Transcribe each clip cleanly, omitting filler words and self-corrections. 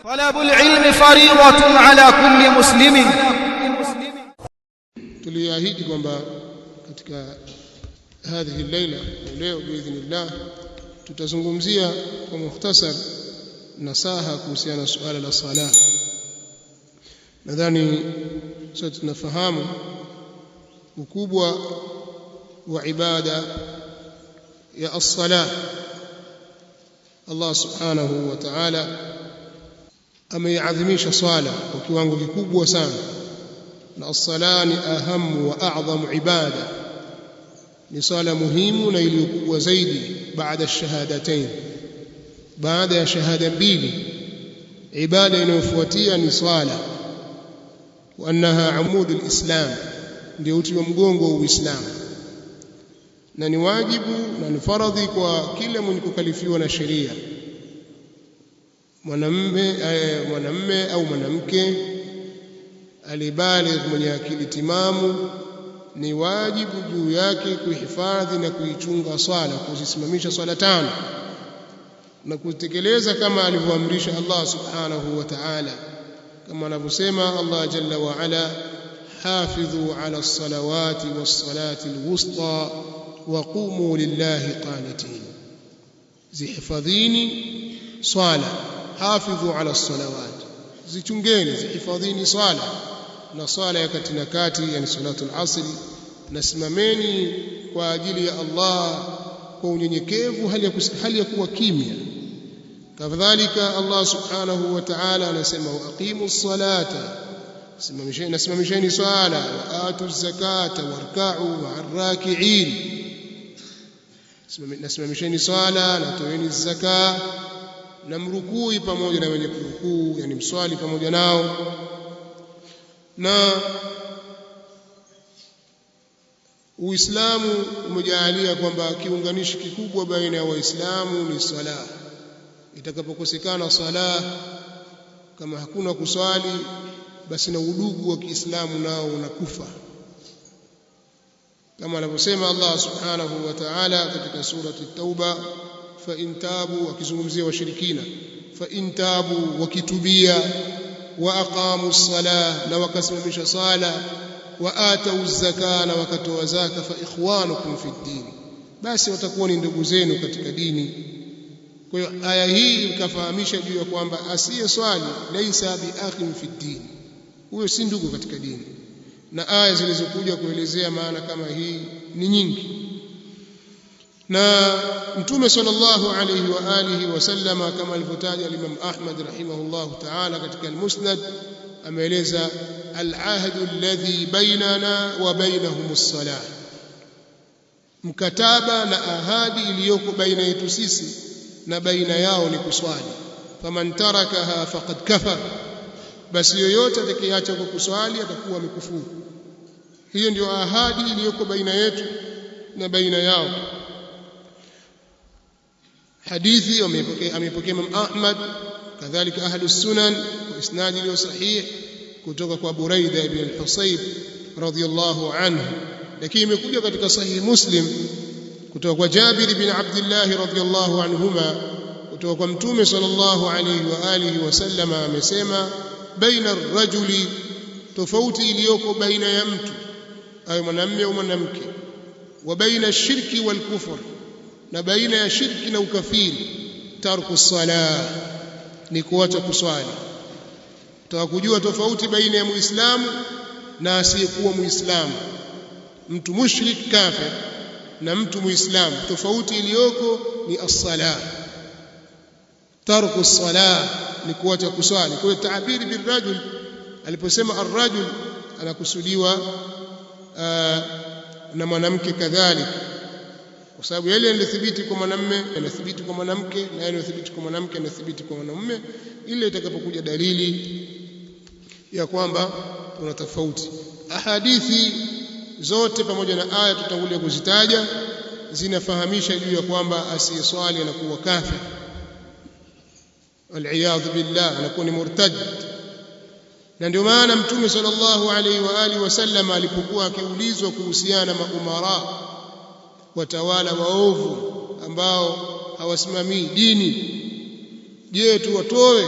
Talabul ilmi fariidatun ala kulli muslimin. Tuliahidi kwamba katika hadhihi laila leo biidhnillah tutazungumzia kwa mukhtasar nasaha kuhusiana na suala la sala. Nadhani sote tunafahamu ukubwa wa ibada ya as-salah. Allah subhanahu wa ta'ala ameiadhimisha swala kwa kiwango kikubwa sana, na as-sala ni ahamu wa a'zamu ibada, ni swala muhimu na iliyokubwa zaidi baada ash-shahadatain, baada ya shahada mbili. Ibada inayofuatia ni swala, wa annaha amudul islam, ndio uti wa mgongo wa Uislamu, na ni wajibu na ni faradhi kwa kila mwenye kukalifiwa na sheria, mwanamume au mwanamke alibaligh mwenye akili timamu, ni wajibu juu yake kuhifadhi na kuichunga swala, kuzisimamisha swala tano na kutekeleza kama alivyoamrisha Allah subhanahu wa ta'ala, kama anavyosema Allah jalla wa ala, hafidhu ala as-salawati was-salati al-wusta wa qumu lillahi qanitin. Zihifadhini swala, hafidhu ala as-salawat, zichungeni, zihifadhini swala na swala ya kati na kati, yani salatul asr, na simameni kwa ajili ya Allah kwa unyenyekevu, hali ya kuwa kimya. Kadhalika Allah subhanahu wa ta'ala anasema, wa aqimus salata, simamisheni swala, wa atuz zakata warka'u ma'ar raki'in, simamisheni swala na toeni zaka na mrukui pamoja na wenye kurukuu, yani mswali pamoja nao. Na Uislamu umejalia kwamba kiunganishi kikubwa baina ya Waislamu ni sala. Itakapokosekana sala, kama hakuna kuswali, basi na udugu wa Kiislamu nao unakufa, kama anavyosema Allah subhanahu wa ta'ala katika surati at-Tauba, fa in tabu, akizungumzia washirikina, fa in tabu, wakitubia, wa aqamu ssalah, na wakasimamisha sala, wa atau zaka, na wakatoa zaka, fa ikhwanukum fi ddin, basi watakuwa ni ndugu zenu katika dini. Kwa hiyo aya hii ikafahamisha juu ya kwamba asiye swali laisa bi akhin fi ddin, huyo si ndugu katika dini. Na aya zilizokuja kuelezea maana kama hii ni nyingi, na Mtume sallallahu alayhi wa alihi wasallama kama alivyotaja Imam Ahmad rahimahullahu ta'ala katika al-Musnad, ameeleza al-ahdu alladhi bainana wa bainahum as-salah, mkataba na ahadi iliyoko baina yetu sisi na baina yao ni kuswali. Faman tarakaha faqad kafar, basi yoyote atakayeacha kwa kuswali atakuwa amekufuru. Hiyo ndio ahadi iliyoko baina yetu na baina yao. Hadithi amepokea Imam Ahmad, kadhalika ahlus sunan kwa isnadi iliyo sahih kutoka kwa Buraida ibn al-Husayb radhiyallahu anhu, lakini imekuja katika sahih Muslim kutoka kwa Jabir ibn Abdullah radhiyallahu anhuma kutoka kwa Mtume sallallahu alayhi wa alihi wasallama amesema, baina ar-rajuli, tofauti iliyoko baina ya mtu au mwanamume au mwanamke, wa baina ash-shirki wal kufr, na baina ya shirki na ukafiri, tarku salah, ni kuacha kuswali. Tutakujua tofauti baina ya muislamu na asiyekuwa muislamu, mtu mushrik kafir na mtu muislamu, tofauti iliyoko ni as-salah. Tarku as-salah ni kuacha kuswali. Kwa hiyo taabiri birrajul, aliposema ar-rajul anakusudiwa na mwanamke kadhalika, kwa sababu yale yanathibiti kwa mwanamume yanathibiti kwa mwanamke, na yale yanathibiti kwa mwanamke yanathibiti kwa mwanamume, ile itakapokuja dalili ya kwamba kuna tofauti. Ahadithi zote pamoja na aya tutangulia kuzitaja zinafahamisha juu ya kwamba asiyeswali anakuwa kafir, wal-iyadhu billah, anakuwa ni murtad. Na ndio maana Mtume sallallahu alaihi wa alihi wasallam alipokuwa akiulizwa kuhusiana na maumara, watawala waovu ambao hawasimamii dini, je, tuwatoe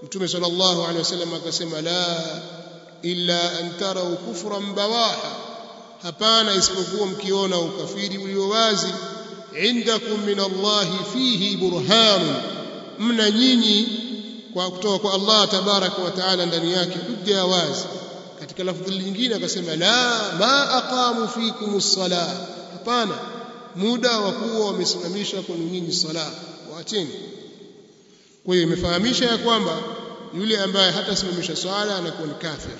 Mtume sallallahu alaihi wasallam akasema la illa an tarau kufran bawaha, hapana isipokuwa mkiona ukafiri ulio wazi. Indakum min Allah fihi burhan, mna nyinyi kwa kutoka kwa Allah tabaraka wa taala ndani yake hujja ya wazi. Katika lafdhi lingine akasema la ma aqamu fikum as-salah, hapana muda wa kuwa wamesimamisha kwa nyinyi sala, waacheni. Kwa hiyo imefahamisha ya kwamba yule ambaye hatasimamisha swala anakuwa ni kafir.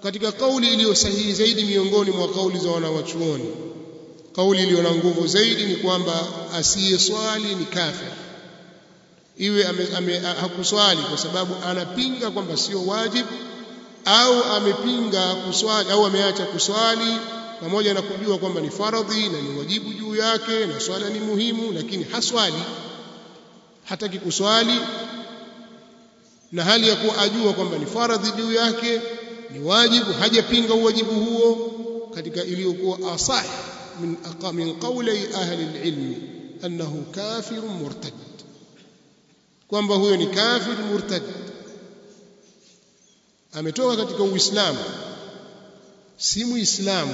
Katika kauli iliyo sahihi zaidi miongoni mwa kauli za wanawachuoni, kauli iliyo na nguvu zaidi ni kwamba asiyeswali ni kafir, iwe hakuswali kwa sababu anapinga kwamba sio wajibu, au amepinga kuswali au ameacha kuswali pamoja na kujua kwamba ni faradhi na ni wajibu juu yake na swala ni muhimu, lakini haswali, hataki kuswali, na hali ya kuwa ajua kwamba ni faradhi juu yake, ni wajibu, hajapinga uwajibu huo. Katika iliyokuwa asah min qawli ahli alilm annahu kafir murtad, kwamba huyo ni kafir murtad, ametoka katika Uislamu, si Muislamu,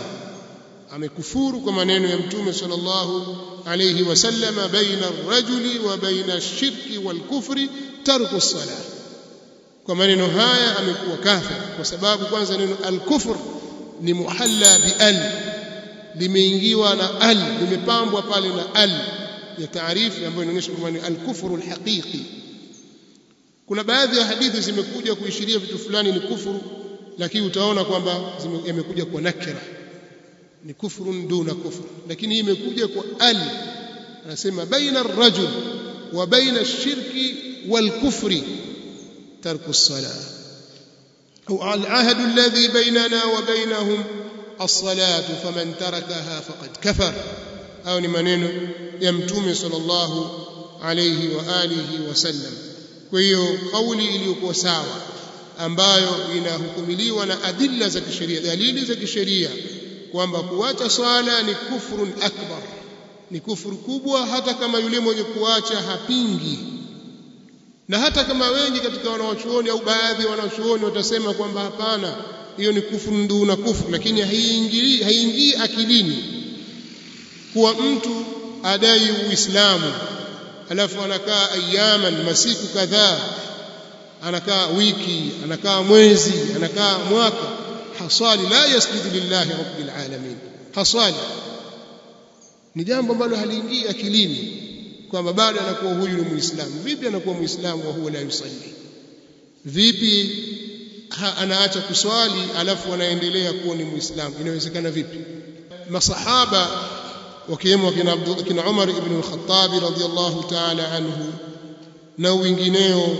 amekufuru kwa maneno ya Mtume sallallahu alayhi wasallam, baina ar-rajuli wa baina ash-shirki wal-kufri tarku as-salah. Kwa maneno haya amekuwa kafir, kwa sababu kwanza neno al-kufr ni muhalla bi al, limeingiwa na al, limepambwa pale na al ya taarifu ambayo inaonyesha kwamba ni al-kufru al-haqiqi. Kuna baadhi ya hadithi zimekuja kuishiria vitu fulani ni kufuru, lakini utaona kwamba yamekuja kwa nakira, ni kufrun duna kufr, lakini hii imekuja kwa al, anasema baina ar-rajul wa baina ash-shirki wal-kufri tarku as-salah, au al-ahd alladhi bainana wa bainahum as-salatu faman tarakaha faqad kafar. au ni maneno ya Mtume sallallahu alayhi wa alihi wasallam. Kwa hiyo kauli iliyokuwa sawa ambayo inahukumiliwa na adilla za kisheria, dalili za kisheria, kwamba kuacha swala ni kufrun akbar, ni kufuru kubwa, hata kama yule mwenye kuacha hapingi. Na hata kama wengi katika wanawachuoni au baadhi ya wanawachuoni watasema kwamba hapana, hiyo ni kufuru nduna kufuru, lakini haingii akilini kuwa mtu adai Uislamu alafu anakaa ayaman, masiku kadhaa, anakaa wiki, anakaa mwezi, anakaa mwaka, haswali, la yasjudu lillahi rabbil alamin, haswali. Ni jambo ambalo haliingii akilini kwamba bado anakuwa huyu ni Muislamu. Vipi anakuwa Muislamu wa huwa la yusalli? Vipi anaacha kuswali alafu anaendelea kuwa ni Muislamu? Inawezekana vipi? Masahaba wakiwemo kina Umar ibn al-Khattab radhiyallahu ta'ala anhu na wengineo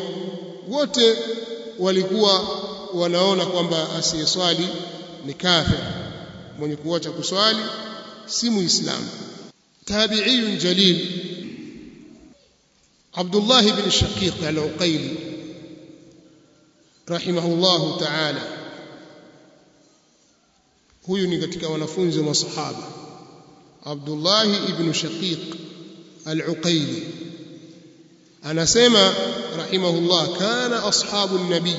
wote walikuwa wanaona kwamba asiyeswali ni kafir, mwenye kuacha kuswali si Muislamu. Tabi'iyun jalil Abdullah ibn Shaqiq al-Uqayli rahimahullahu ta'ala, huyu ni katika wanafunzi wa masahaba. Abdullah ibn Shaqiq al-Uqayli anasema rahimahullah, kana ashabu an-nabiy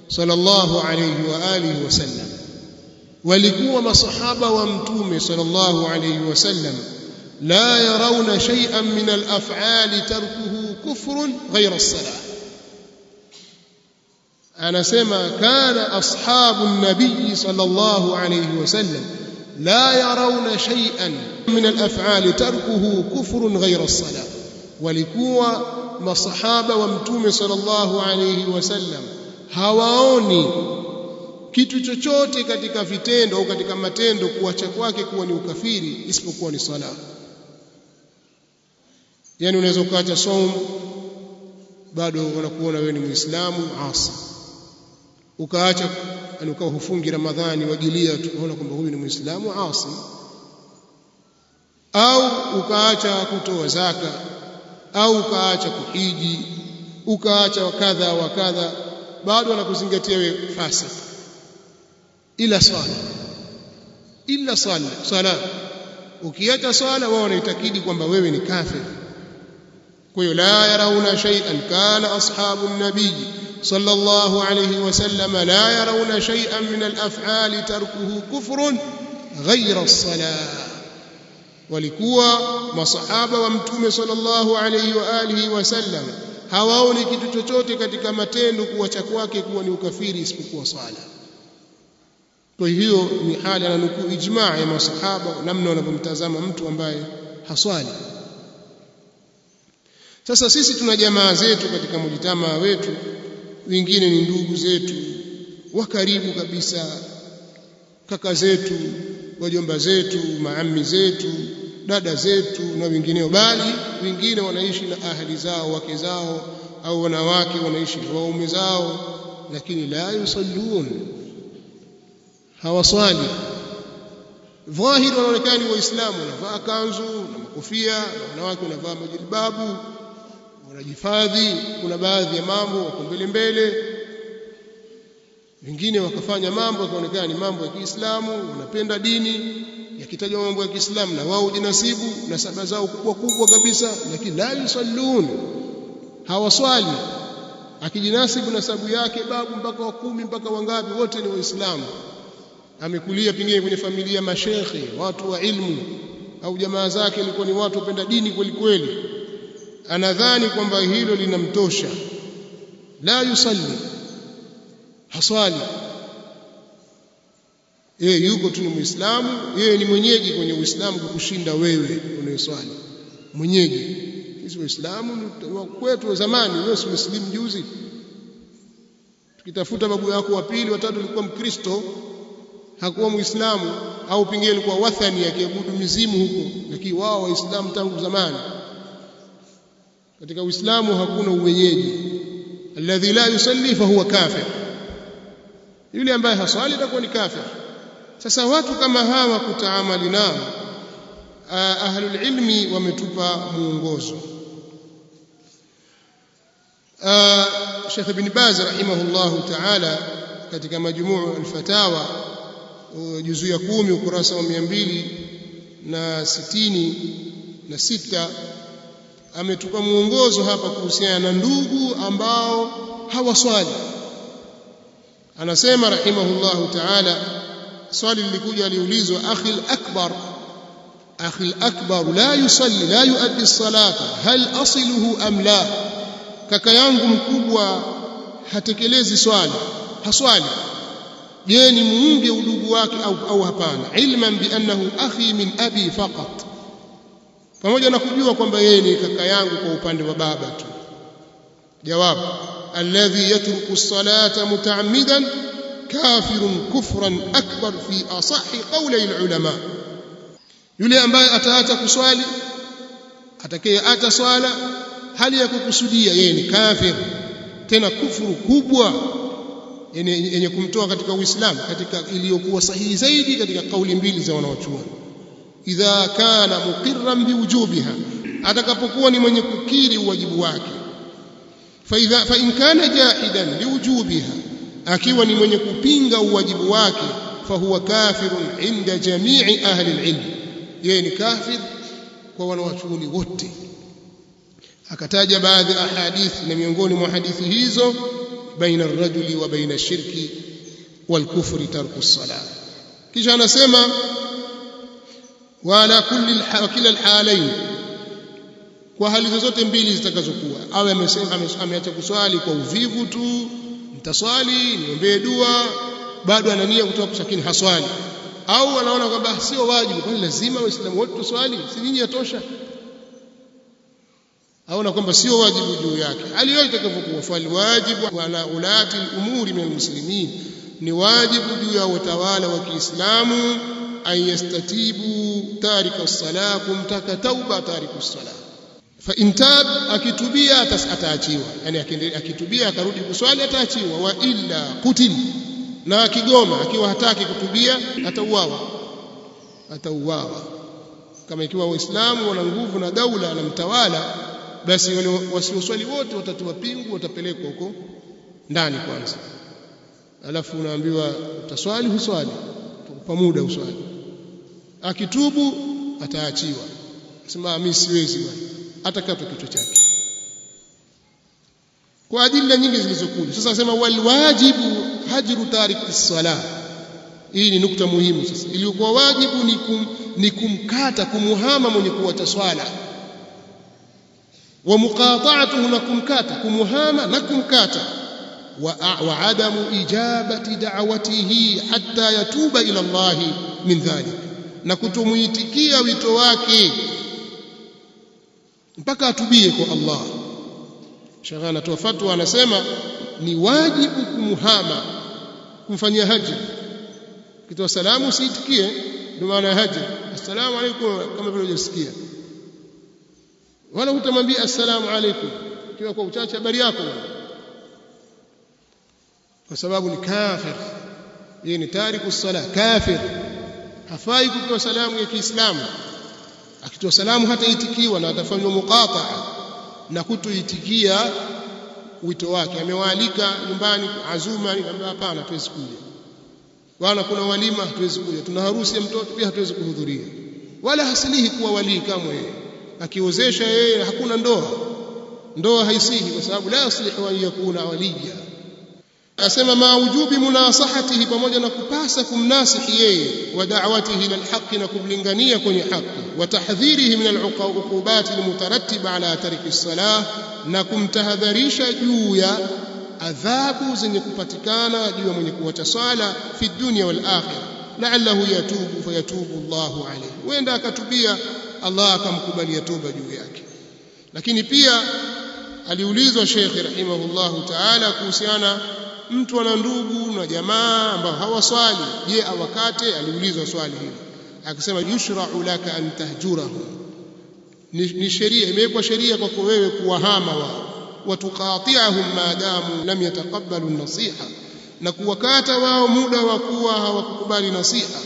sallallahu alayhi wa alihi wasallam, walikuwa masahaba wa Mtume sallallahu alayhi wasallam, la yarawna shay'an min al-af'ali tarkuhu kufrun ghayra as-salah. Anasema kana ashabu an-nabiy sallallahu alayhi wasallam la yarawna shay'an min al-af'ali tarkuhu kufrun ghayra as-salah. Walikuwa masahaba wa Mtume sallallahu alayhi wasallam hawaoni kitu chochote katika vitendo au katika matendo kuacha kwake kuwa ni ukafiri isipokuwa ni sala. Yani unaweza ukaacha saum bado wanakuona wewe ni Muislamu asi, ukaacha ukawa hufungi Ramadhani wajilia tu unaona kwamba huyu ni Muislamu asi, au ukaacha kutoa zaka, au ukaacha kuhiji, ukaacha wakadha wakadha, bado wanakuzingatia wewe fasik. Ila swala ukiacha swala wao wanaitakidi kwamba wewe ni kafir. kwa hiyo la yarawna shay'an kana ashabu an-nabiy sallallahu alayhi wasallam la yarawna shay'an min al-af'ali tarkuhu kufrun ghayra as-salah walikuwa masahaba wa mtume sallallahu alayhi wa alihi wasallam hawaoni kitu chochote katika matendo kuacha kwake kuwa ni ukafiri isipokuwa swala. Kwa hiyo ni hali na nukuu ijmaa ya masahaba namna wanavyomtazama mtu ambaye haswali. Sasa sisi tuna jamaa zetu katika mujitamaa wetu, wengine ni ndugu zetu wa karibu kabisa, kaka zetu, wajomba zetu, maami zetu, dada zetu na wengineo, bali wengine wanaishi na ahli zao, wake zao, au wanawake wanaishi na waume zao, lakini la yusallun, hawaswali. Dhahiri wanaonekana ni Waislamu, wanavaa kanzu na makofia, na wanawake wanavaa majilbabu, wanajifadhi. Kuna baadhi ya mambo wako mbele mbele, wengine wakafanya mambo yakaonekana ni mambo ya Kiislamu, wanapenda dini, yakitajwa mambo ya Kiislamu na wao jinasibu na saba zao kubwa kubwa kabisa, lakini la yusallun, hawaswali. Akijinasibu na sababu yake babu mpaka wa 10 mpaka wangapi, wote ni Waislamu. Amekulia pengine kwenye familia mashekhe, watu wa ilmu, au jamaa zake walikuwa ni watu wapenda dini kweli kweli, anadhani kwamba hilo linamtosha. La yusalli, haswali. Yeye yuko tu ni Muislamu, yeye ni mwenyeji kwenye Uislamu kukushinda wewe unayeswali. Mwenyeji. Sisi Waislamu kwetu wa zamani, wewe si Muslimu juzi. Tukitafuta babu yako wa pili watatu alikuwa Mkristo, hakuwa Muislamu, au pengine alikuwa wathani akiabudu mizimu huko, lakini wao Waislamu tangu zamani. Katika Uislamu hakuna uwenyeji. Alladhi la yusalli fa huwa kafir, yule ambaye haswali atakuwa ni kafir. Sasa watu kama hawa kutaamali nao, ahlul ilmi wametupa muongozo. Sheikh Ibn Baz rahimahullahu ta'ala katika majmuu al-fatawa juzu ya 10 ukurasa wa 266 ametupa muongozo hapa kuhusiana na ndugu ambao hawaswali. Anasema rahimahullahu ta'ala, swali lilikuja aliulizwa, akhi al-akbar la yusalli la yuaddi as-salata hal asiluhu am la, kaka yangu mkubwa hatekelezi swala, haswali, je ni muunge udugu wake au hapana? Ilman bi annahu akhi min abi faqat, pamoja na kujua kwamba yeye ni kaka yangu kwa upande wa baba tu. Jawab, alladhi yatruku as-salata mutaammidan kafirun kufran akbar fi asahi qawli al-ulama, yule ambaye ataacha kuswali, atakayeacha swala hali ya kukusudia, yeye ni kafir, tena kufuru kubwa yenye kumtoa katika Uislamu, katika iliyokuwa sahihi zaidi katika kauli mbili za wanawachuoni. Idha kana muqirran biwujubiha, atakapokuwa ni mwenye kukiri uwajibu wake. Fa in kana jahidan liwujubiha, akiwa ni mwenye kupinga uwajibu wake, fa huwa kafirun inda jamii ahli alilm, yeye ni kafir kwa wanawachuoni wote. Akataja baadhi ya hadithi, na miongoni mwa hadithi hizo, baina ar-rajuli wa baina ash-shirki wal kufri tarku as-salah. Kisha anasema wala kila al-halayn, kwa hali zozote mbili zitakazokuwa, awe ameacha kuswali kwa uvivu tu, nitaswali niombee dua, bado anania kutoka kusakini haswali, au anaona kwamba sio wajibu, kwani lazima Waislamu wote tuswali, si nyinyi yatosha, aona kwamba sio wajibu juu yake. Hali yote itakapokuwa, fal wajibu ala ulati al-umuri min al-muslimin, ni wajibu juu ya watawala wa Kiislamu, an yastatibu tarika as-salah, kumtaka tauba tariku as-salah. Fa in tab, akitubia ataachiwa, yani akitubia akarudi kuswali ataachiwa. Wa illa qutil, na akigoma, akiwa hataki kutubia atauawa. Kama ikiwa Waislamu wana nguvu na daula na mtawala, basi wasioswali wote watatiwa pingu, watapelekwa huko ndani kwanza, alafu unaambiwa utaswali, huswali, tukupa muda uswali. Akitubu ataachiwa, sema mimi siwezi bwana, atakatwa kichwa chake. kwa adilla nyingi zilizokuja. Sasa nasema wal wajibu hajru tariki as-salah. Hii ni nukta muhimu. Sasa iliyokuwa wajibu ni kumkata, kumuhama mwenye kuacha swala, wa muqata'atuhu, na kumkata, kumuhama na kumkata, wa adamu ijabati da'watihi hatta yatuba ila Allah min dhalik, na kutomuitikia wito wake mpaka atubie kwa Allah. Shagha anatoa fatwa, anasema ni wajibu kumuhama, kumfanyia hajr. Kitoa salamu usiitikie, ndio maana ya hajr. Assalamu alaykum, kama vile hujasikia, wala hutamwambia assalamu alaykum kiwa kwa uchache habari yako, kwa sababu ni kafir. Yeye ni tariku sala, kafir, hafai kutoa salamu ya Kiislamu. Akitoa salamu hata itikiwa na atafanywa muqata'a na kutoitikia wito wake. Amewaalika nyumbani azuma, nikamwambia hapana, hatuwezi kuja. Bwana, kuna walima, hatuwezi kuja. Tuna harusi ya mtoto, pia hatuwezi kuhudhuria. Wala hasilihi kuwa walii kama yeye. Akiozesha yeye hakuna ndoa haisihi, kwa sababu la yaslihu an yakuna waliya. Asema ma wujubi munasahatihi, pamoja na kupasa kumnasihi yeye, wa da'watihi ila alhaqi, na kumlingania kwenye haki, wa tahdhirihi min aluqubati almutarattiba ala tariki as-salah, na kumtahadharisha juu ya adhabu zenye kupatikana juu ya mwenye kuacha swala fi dunya wal akhirah, la'allahu yatubu fayatubu Allahu alayhi, wenda akatubia Allah akamkubalia toba juu yake. Lakini pia aliulizwa Sheikh rahimahullahu ta'ala kuhusiana mtu ana ndugu na jamaa ambao hawaswali, je awakate? Aliulizwa swali hili, akasema yushra'u laka an tahjurahum, ni sheria, imewekwa sheria kwako wewe kuwahama wao, watuqati'ahum maadamu lam yataqabbalu an-nasiha, na kuwakata wao muda wa kuwa hawakukubali nasiha,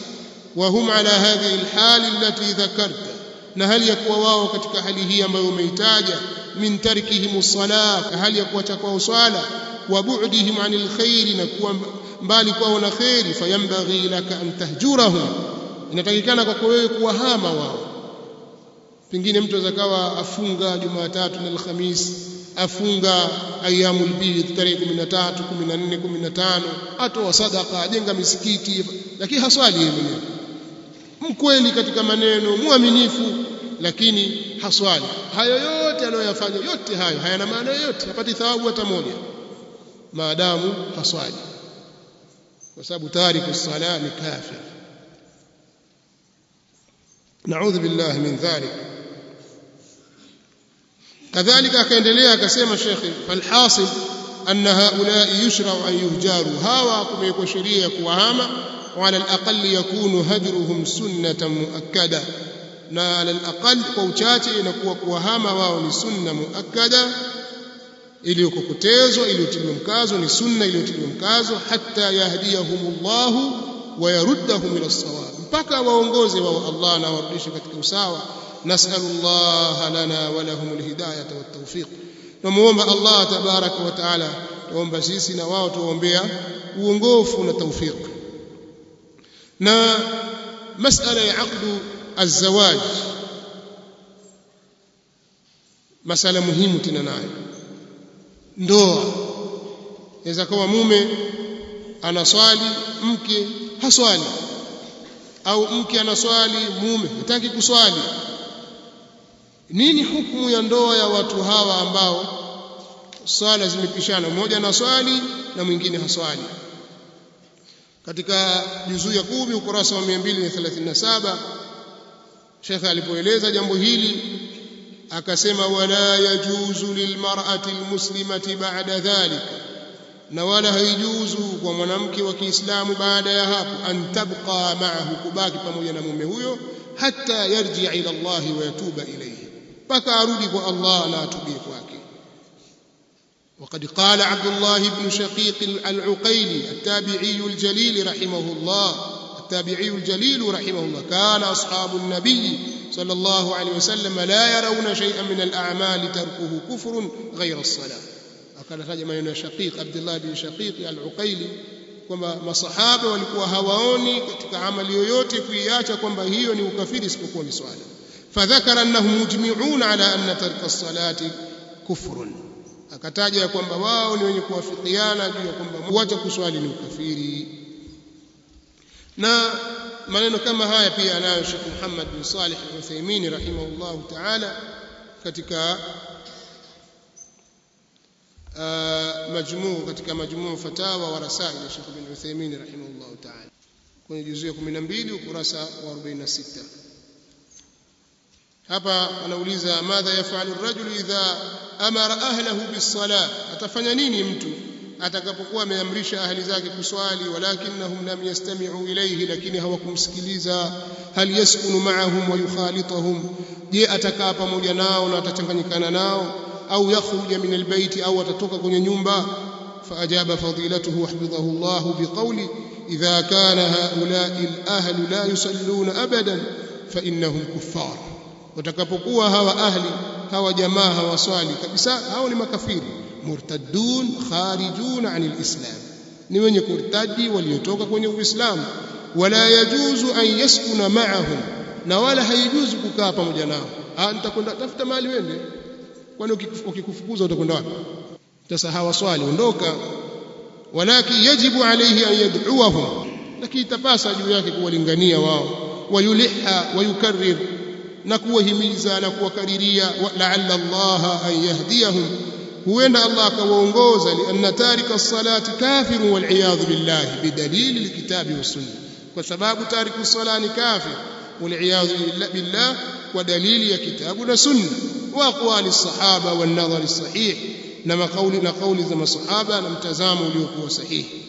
wa hum ala hadhihi al-hali allati dhakarta, na hali ya kuwa wao katika hali hii ambayo umeitaja, min tarikihim as-salah, hali ya kuacha kwao swala, wa bu'dihim 'anil khairi, na kuwa mbali kwao na khairi, fayambaghi laka an tahjurahum, inatakikana kwako wewe kuwahama wao. Pengine mtu azakawa afunga Jumatatu na Alhamis, afunga ayyamul bid tarehe 13, 14, 15, atoa sadaqa, ajenga misikiti, lakini haswali yeye mwenyewe. Mkweli katika maneno, muaminifu, lakini haswali. Hayo yote anayoyafanya, yote hayo hayana maana yoyote, hapati thawabu hata moja maadamu haswali, kwa sababu tariku as-salah ni kafir. Na'udhu billahi min dhalik. Kadhalika akaendelea akasema Sheikh, falhasil anna haula'i yushra'u an yuhjaru, hawa kumekuwa sheria ya kuwahama, wa ala al-aqall yakunu hajruhum sunnatan muakkada, na ala al-aqall kwa uchache inakuwa kuwahama wao ni sunna muakkada, iliyokokotezwa, iliyotiliwa mkazo, ni sunna iliyotiliwa mkazo, hatta yahdiyahumullahu wa yaruddahum ila as-sawab, mpaka waongoze wao Allah na warudishe katika usawa. Nas'alullah lana wa lahum alhidayata wattawfiq, tumuomba Allah tabaraka wa taala, tuomba sisi na wao tuombea uongofu na tawfiq. Na masala ya aqdu az-zawaj, masala muhimu tena nayo. Ndoa inaweza kuwa mume anaswali, mke haswali, au mke anaswali, mume hataki kuswali. Nini hukumu ya ndoa ya watu hawa ambao swala zimepishana, mmoja anaswali na mwingine haswali? Katika juzuu ya 10 ukurasa wa 237 Sheikh alipoeleza jambo hili akasema, wala yajuzu lilmar'ati almuslimati ba'da dhalika, na wala haijuzu kwa mwanamke wa Kiislamu baada ya hapo, an tabqa ma'ahu, kubaki pamoja na mume huyo, hatta yarji'a ila Allah wa yatuba ilayhi, mpaka arudi kwa Allah na atubie kwake. وقد قال عبد الله بن شقيق العقيلي التابعي الجليل رحمه الله، كان أصحاب النبي صلى الله عليه وسلم لا يرون شيئا من الأعمال تركه كفر غير الصلاة. أكان تجمع شقيق عبد الله بن شقيق العقيلي kwamba masahaba walikuwa hawaoni katika amali yoyote kuiacha kwamba hiyo ni ukafiri isipokuwa ni swala. Fadhakara annahum mujmi'un ala anna tarka as-salati kufrun, akataja ya kwamba wao ni wenye kuwafikiana juu ya kwamba kuacha kuswali ni ukafiri. Na maneno kama haya pia anayo Sheikh Muhammad bin Salih al-Uthaymeen rahimahullahu ta'ala katika majmuu fatawa wa rasail ya Sheikh bin Uthaymeen rahimahullahu ta'ala kwenye juzuu ya 12 ukurasa wa 46. hapa anauliza madha yafalu ar-rajulu idha amara ahlahu bis-salah, atafanya nini mtu atakapokuwa ameamrisha ahli zake kuswali, walakinnahum lam yastami'u ilayhi, lakini hawakumsikiliza. Hal yaskunu ma'ahum wa yukhalituhum, je atakaa pamoja nao na atachanganyikana nao, au yakhruja min albayt, au atatoka kwenye nyumba. Faajaba fadilatuhu hafidhahu Allah biqawli idha kana haula'i al-ahlu la yusalluna abadan fa innahum kuffar, watakapokuwa hawa ahli hawa jamaa hawaswali kabisa, hao ni makafiri. Murtaddun kharijun anil islam, ni wenye kurtadi waliotoka kwenye uislamu. Wala yajuzu an yaskuna ma'ahum, na wala haijuzu kukaa pamoja nao. Nitakwenda tafuta mahali wende, kwani ukikufukuza utakwenda wapi? Sasa hawaswali, ondoka. Walakin yajibu alayhi an yad'uwahum, lakini itapasa juu yake kuwalingania wao. Wayuliha wayukarrir, na kuwahimiza na kuwakariria. La'alla Allah an yahdiyahum, huenda Allah akawaongoza. Lianna tarika as-salati kafirun wal iyadhu billahi bidalili alkitabi was sunnah, kwa sababu tariku as-salati ni kafir wal iyadhu billah kwa dalili ya kitabu na sunna. Wa aqwali as-sahaba wan nadhar as-sahih, na kauli za masahaba na mtazamo uliokuwa sahihi.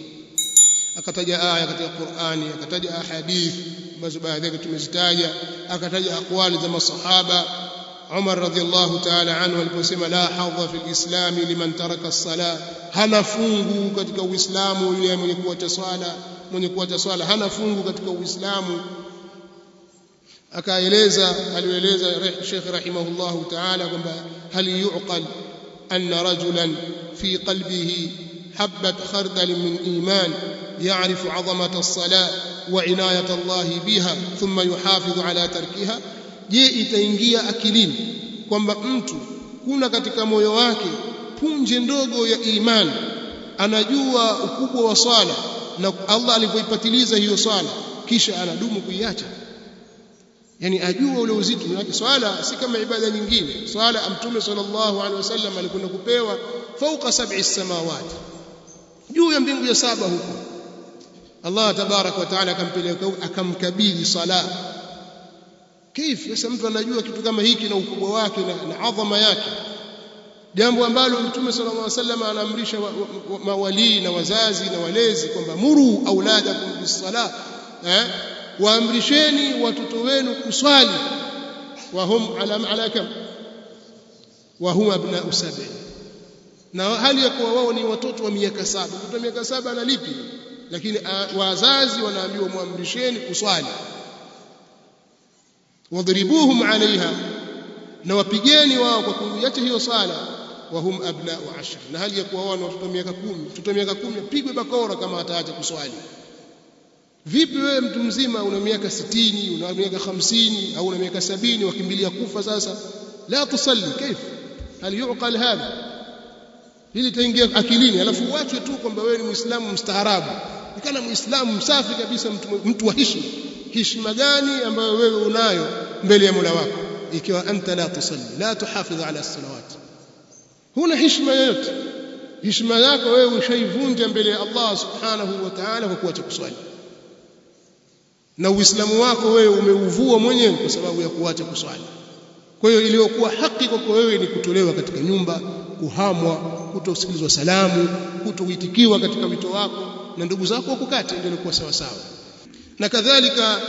Akataja aya katika Qur'ani, akataja ahadith ambazo baadhi yake tumezitaja, akataja aqwali za masahaba. Umar radhiallahu ta'ala anhu aliposema la hadha fil islam liman taraka as-salah, hana fungu katika uislamu yule mwenye kuacha swala, hana fungu katika uislamu. Akaeleza alieleza Sheikh rahimahullahu ta'ala kwamba hal yu'qal anna rajulan fi qalbihi habat khardal min iman ya'rifu 'azamata as-salah wa 'inayata Allah biha thumma yuhafidhu 'ala tarkiha, je itaingia akilini kwamba mtu kuna katika moyo wake punje ndogo ya imani, anajua ukubwa wa swala na Allah alivyoipatiliza hiyo swala, kisha anadumu kuiacha? Yani ajua ule uzito wake. Swala si kama ibada nyingine. Swala Mtume sallallahu alaihi wasallam alikwenda kupewa fauka sab'i samawati, juu ya mbingu ya saba huko. Allah tabarak wa taala akampeleka akamkabidhi sala. Kaifa sasa mtu anajua kitu kama hiki na ukubwa wake na adhama yake, jambo ambalo Mtume sallallahu alaihi wasallam anaamrisha mawali na wazazi na walezi kwamba muru auladakum bis-salah, waamrisheni watoto wenu kuswali. Wahum ala kam wahum abna'u sab'i, na hali ya kuwa wao ni watoto wa miaka 7. Mtoto wa miaka 7 analipi? Lakini wazazi wanaambiwa muamrisheni kuswali. Wadribuhum alaiha, na wapigeni wao kwa kuiacha hiyo swala. Wahum abna'u 10, na hali ya kuwa wao ni watoto wa miaka 10. Mtoto wa miaka 10 apigwe bakora kama ataacha kuswali. Vipi wewe mtu mzima una miaka 60, una miaka 50 au una miaka 70 wakimbilia kufa sasa? La tusalli, kaifa hal yuqal hadha? Hili taingia akilini? Alafu uachwe tu kwamba wewe ni Muislamu mstaarabu, nikana Muislamu msafi kabisa, mtu wa heshima. Heshima gani ambayo wewe unayo mbele ya Mola wako ikiwa anta la tusalli, la tuhafidh ala as-salawat? Huna heshima yoyote. Heshima yako wewe ushaivunja mbele ya Allah subhanahu wa ta'ala kwa kuacha kuswali, na Uislamu wako wewe umeuvua mwenyewe kwa sababu ya kuacha kuswali. Kwa hiyo iliyokuwa haki kwako wewe ni kutolewa katika nyumba, kuhamwa, kutosikilizwa salamu, kutoitikiwa katika wito wako, na ndugu zako wakukate, ndio ilikuwa sawa sawa. Na kadhalika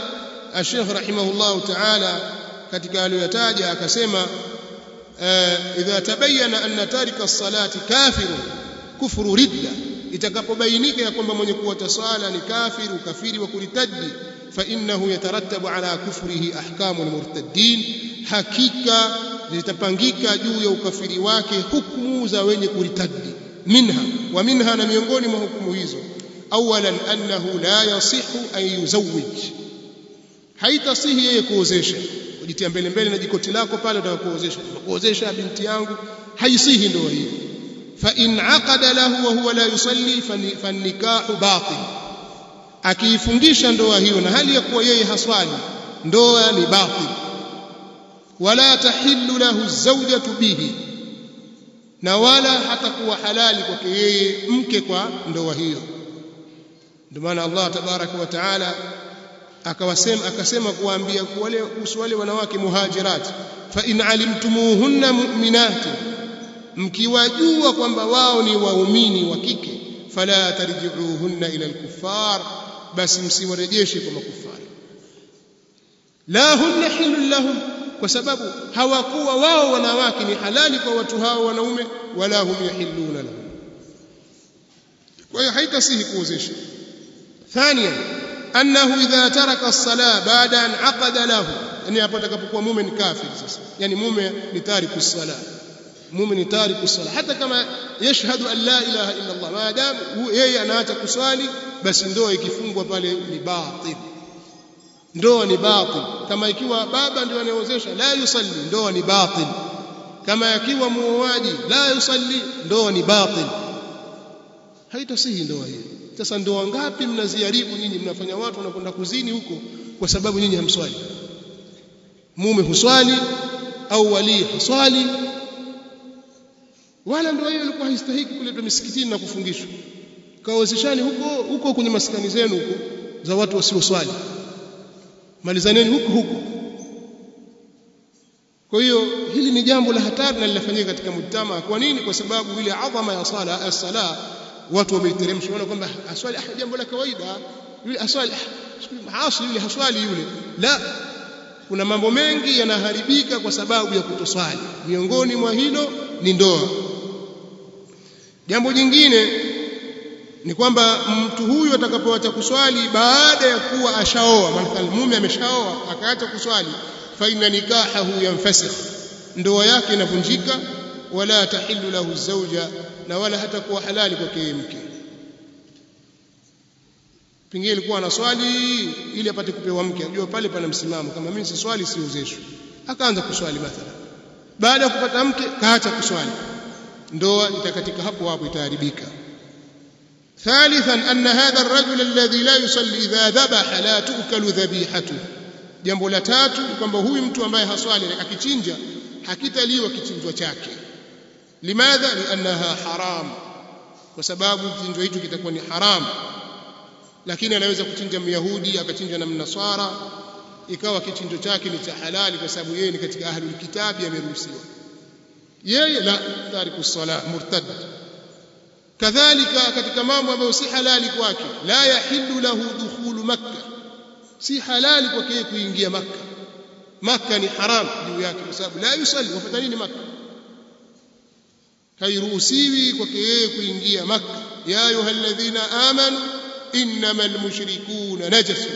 Sheikh rahimahullahu ta'ala katika aliyotaja akasema idha tabayyana anna tarika as-salati kafirun kufru ridda, itakapobainika ya kwamba mwenye kuacha swala ni kafiru, kafiri wa kuritadi, fa innahu yatarattabu ala kufrihi ahkamul murtaddin, hakika zitapangika juu ya ukafiri wake hukumu za wenye kuritadi. Minha na miongoni mwa hukumu hizo, awalan annahu la yasihu an yuzawwij, haitasihi yeye kuozesha. Ujitia mbele na jikoti lako pale utakuozesha binti yangu, haisihi ndoa hiyo. fa in aqada lahu wa huwa la yusalli fan-nikahu batil, akiifungisha ndoa hiyo na hali ya kuwa yeye haswali, ndoa ni batil. Wala tahillu lahu zawjatu bihi, na wala hatakuwa halali kwake yeye mke kwa ndoa hiyo. Ndio maana Allah tabaraka wa taala akasema kuambia wale wanawake muhajirat, fa in alimtumuhunna mu'minatin, mkiwajua kwamba wao ni waumini wa kike, fala tarji'uhunna ila al-kuffar, basi msiwarejeshe kwa makufari. La hunna hilul lahum, kwa sababu hawakuwa wao wanawake ni halali kwa watu hao wanaume, wala hum yahilluna lahum. Kwa hiyo haitasihi kuozesha. Thania, annahu idha taraka as-salah baada an aqada lahu, yani hapo atakapokuwa mume ni kafir sasa, yani mume ni tariku as-salah, mume ni tariku as-salah, hata kama yashhadu an la ilaha illa Allah, maadamu yeye anaacha kuswali, basi ndoa ikifungwa pale ni batil, ndoa ni batil. Kama ikiwa baba ndio anaozesha la yusalli, ndoa ni batil. Kama ikiwa muoaji la yusalli, ndoa ni batil, haitasihi ndoa hiyo. Sasa ndoa ngapi mnaziharibu nyinyi, mnafanya watu wanakwenda kuzini huko kwa sababu nyinyi hamswali. Mume huswali au wali huswali, wala ndoa hiyo ilikuwa haistahiki kuletwa misikitini na kufungishwa. Kaozeshani huko kwenye maskani zenu huko za watu wasioswali, malizaneni huko. Kwa hiyo hili ni jambo la hatari na linafanyika katika mujtama. Kwa nini? Kwa sababu ile adhama ya sala as-sala watu wameiteremsha, wanaona kwamba aswali jambo la kawaida, yule aswali maasi, yule haswali yule. La, kuna mambo mengi yanaharibika kwa sababu ya kutoswali, miongoni mwa hilo ni ndoa. Jambo jingine ni kwamba mtu huyu atakapoacha kuswali baada ya kuwa ashaoa, mathalan mume ameshaoa akaacha kuswali, fa inna nikahahu yanfasikh, ndoa yake inavunjika. Wala tahillu lahu zawja, na wala hatakuwa halali kwake mke. Pengine alikuwa anaswali ili apate kupewa mke, unajua pale pana msimamo, kama mimi si swali siozeshwi, akaanza kuswali mathalan, baada ya kupata mke kaacha kuswali, ndoa itakatika hapo itaharibika. Thalithan, anna hadha ar-rajul alladhi la yusalli idha dhabaha la tu'kalu dhabihatuhu, jambo la tatu ni kwamba huyu mtu ambaye haswali akichinja hakitaliwa kichinjwa chake. Limadha? Liannaha haram, kwa sababu kichinjwa hicho kitakuwa ni haram. Lakini anaweza kuchinja Myahudi akachinja na Mnasara, ikawa kichinjo chake ni cha halali, kwa sababu yeye ni katika ahlul kitabi, ameruhusiwa. Yeye la tariku salah murtad. Kadhalika katika mambo ambayo si halali kwake, la yahillu lahu dukhulu Makkah, si halali kwake kuingia Makkah. Makkah ni haram juu yake, kwa sababu la yusalli. Wafanya nini Makkah? hairuhusiwi kwake yeye kuingia Makkah. Ya ayyuhalladhina amanu innamal mushrikuna najasun